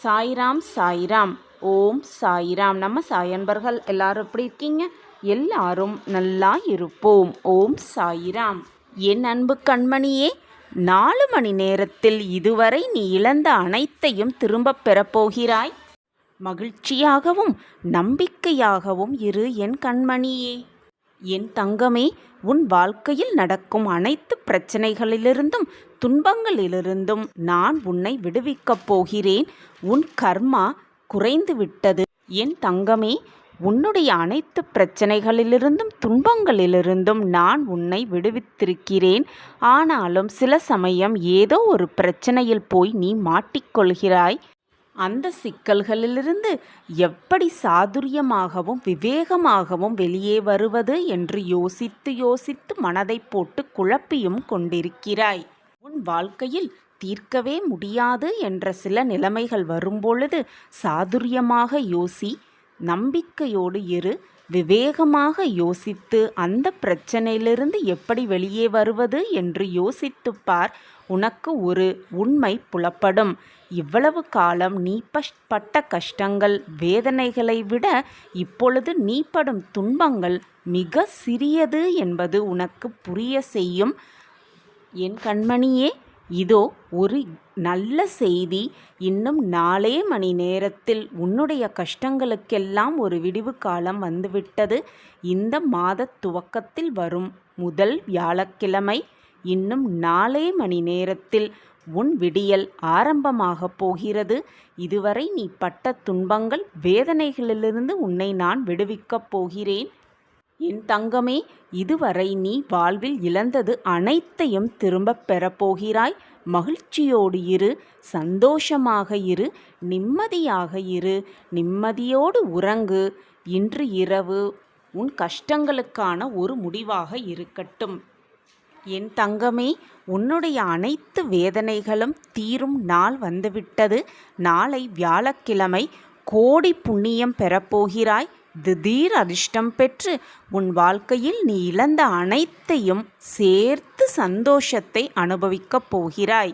சாய்ராம் சாய்ராம். ஓம் சாய்ராம். நம்ம சாயன்பர்கள் எல்லாரும் எப்படி இருக்கீங்க? எல்லாரும் நல்லா இருப்போம். ஓம் சாய்ராம். என் அன்பு கண்மணியே, 4 மணி நேரத்தில் இதுவரை நீ இழந்த அனைத்தையும் திரும்பப் பெறப்போகிறாய். மகிழ்ச்சியாகவும் நம்பிக்கையாகவும் இரு என் கண்மணியே. என் தங்கமே, உன் வாழ்க்கையில் நடக்கும் அனைத்து பிரச்சனைகளிலிருந்தும் துன்பங்களிலிருந்தும் நான் உன்னை விடுவிக்கப் போகிறேன். உன் கர்மா குறைந்து விட்டது. என் தங்கமே, உன்னுடைய அனைத்து பிரச்சனைகளிலிருந்தும் துன்பங்களிலிருந்தும் நான் உன்னை விடுவித்திருக்கிறேன். ஆனாலும் சில சமயம் ஏதோ ஒரு பிரச்சனையில் போய் நீ மாட்டிக்கொள்கிறாய். அந்த சிக்கல்களிலிருந்து எப்படி சாதுரியமாகவும் விவேகமாகவும் வெளியே வருவது என்று யோசித்து மனதை போட்டு குழப்பியும் கொண்டிருக்கிறாய். உன் வாழ்க்கையில் தீர்க்கவே முடியாது என்ற சில நிலைமைகள் வரும்பொழுது சாதுரியமாக யோசி, நம்பிக்கையோடு இரு. விவேகமாக யோசித்து அந்த பிரச்சனையிலிருந்து எப்படி வெளியே வருவது என்று யோசித்துப் பார். உனக்கு ஒரு உண்மை புலப்படும். இவ்வளவு காலம் நீ பட்ட கஷ்டங்கள், வேதனைகளை விட இப்பொழுது நீ படும் துன்பங்கள் மிக சிறியது என்பது உனக்கு புரிய செய்யும். என் கண்மணியே, இதோ ஒரு நல்ல செய்தி. இன்னும் 4 மணி நேரத்தில் உன்னுடைய கஷ்டங்களுக்கெல்லாம் ஒரு விடிவு காலம் வந்துவிட்டது. இந்த மாத துவக்கத்தில் வரும் முதல் வியாழக்கிழமை. இன்னும் 4 மணி நேரத்தில் உன் விடியல் ஆரம்பமாக போகிறது. இதுவரை நீ பட்ட துன்பங்கள், வேதனைகளிலிருந்து உன்னை நான் விடுவிக்கப் போகிறேன். என் தங்கமே, இதுவரை நீ வாழ்வில் இழந்தது அனைத்தையும் திரும்பப் பெறப்போகிறாய். மகிழ்ச்சியோடு இரு, சந்தோஷமாக இரு, நிம்மதியாக இரு, நிம்மதியோடு உறங்கு. இன்று இரவு உன் கஷ்டங்களுக்கான ஒரு முடிவாக இருக்கட்டும். என் தங்கமே, உன்னுடைய அனைத்து வேதனைகளும் தீரும் நாள் வந்துவிட்டது. நாளை வியாழக்கிழமை. கோடி புண்ணியம் பெறப்போகிறாய். திடீர் அதிர்ஷ்டம் பெற்று உன் வாழ்க்கையில் நீ இழந்த அனைத்தையும் சேர்த்து சந்தோஷத்தை அனுபவிக்கப் போகிறாய்.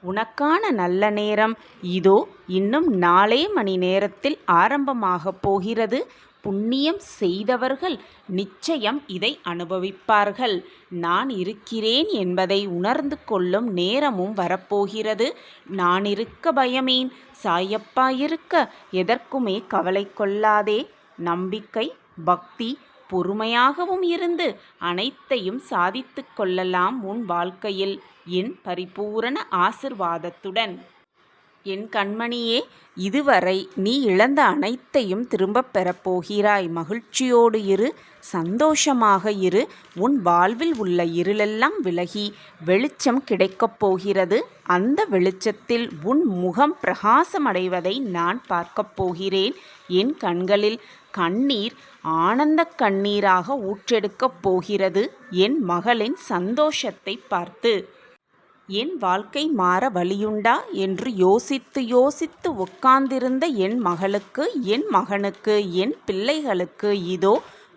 உனக்கான நல்ல நேரம் இதோ இன்னும் 4 மணி நேரத்தில் ஆரம்பமாக போகிறது. புண்ணியம் செய்தவர்கள் நிச்சயம் இதை அனுபவிப்பார்கள். நான் இருக்கிறேன் என்பதை உணர்ந்து கொள்ளும் நேரமும் வரப்போகிறது. நான் இருக்க பயமேன், சாயப்பா இருக்க எதற்குமே கவலை கொள்ளாதே. நம்பிக்கை, பக்தி, பொறுமையாகவும் இருந்து அனைத்தையும் சாதித்து கொள்ளலாம் உன் வாழ்க்கையில் என் பரிபூரண ஆசிர்வாதத்துடன். என் கண்மணியே, இதுவரை நீ இழந்த அனைத்தையும் திரும்பப் பெறப்போகிறாய். மகிழ்ச்சியோடு இரு, சந்தோஷமாக இரு. உன் வாழ்வில் உள்ள இருளெல்லாம் விலகி வெளிச்சம் கிடைக்கப் போகிறது. அந்த வெளிச்சத்தில் உன் முகம் பிரகாசமடைவதை நான் பார்க்கப் போகிறேன். என் கண்களில் கண்ணீர் ஆனந்த கண்ணீராக ஊற்றெடுக்கப் போகிறது. என் மகளின் சந்தோஷத்தை பார்த்து என் வாழ்க்கை மாற வழியுண்டா என்று யோசித்து உட்கார்ந்திருந்த என் மகளுக்கு, என் மகனுக்கு, என் பிள்ளைகளுக்கு இதோ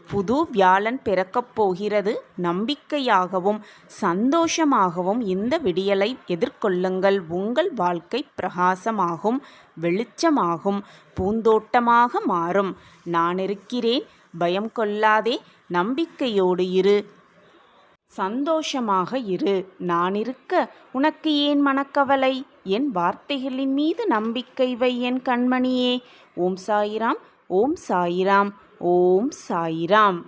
புது வியாழன் பிறக்கப் போகிறது. நம்பிக்கையாகவும் சந்தோஷமாகவும் இந்த விடியலை எதிர்கொள்ளுங்கள். உங்கள் வாழ்க்கை பிரகாசமாகும், வெளிச்சமாகும், பூந்தோட்டமாக மாறும். நான் இருக்கிறேன், பயம் கொள்ளாதே, நம்பிக்கையோடு இரு, சந்தோஷமாக இரு. நான் இருக்க உனக்கு ஏன் மனக்கவலை? என் வார்த்தைகளின் மீது நம்பிக்கை வை என் கண்மணியே. ஓம் சாய்ராம், ஓம் சாய்ராம், ஓம் சாய்ராம்.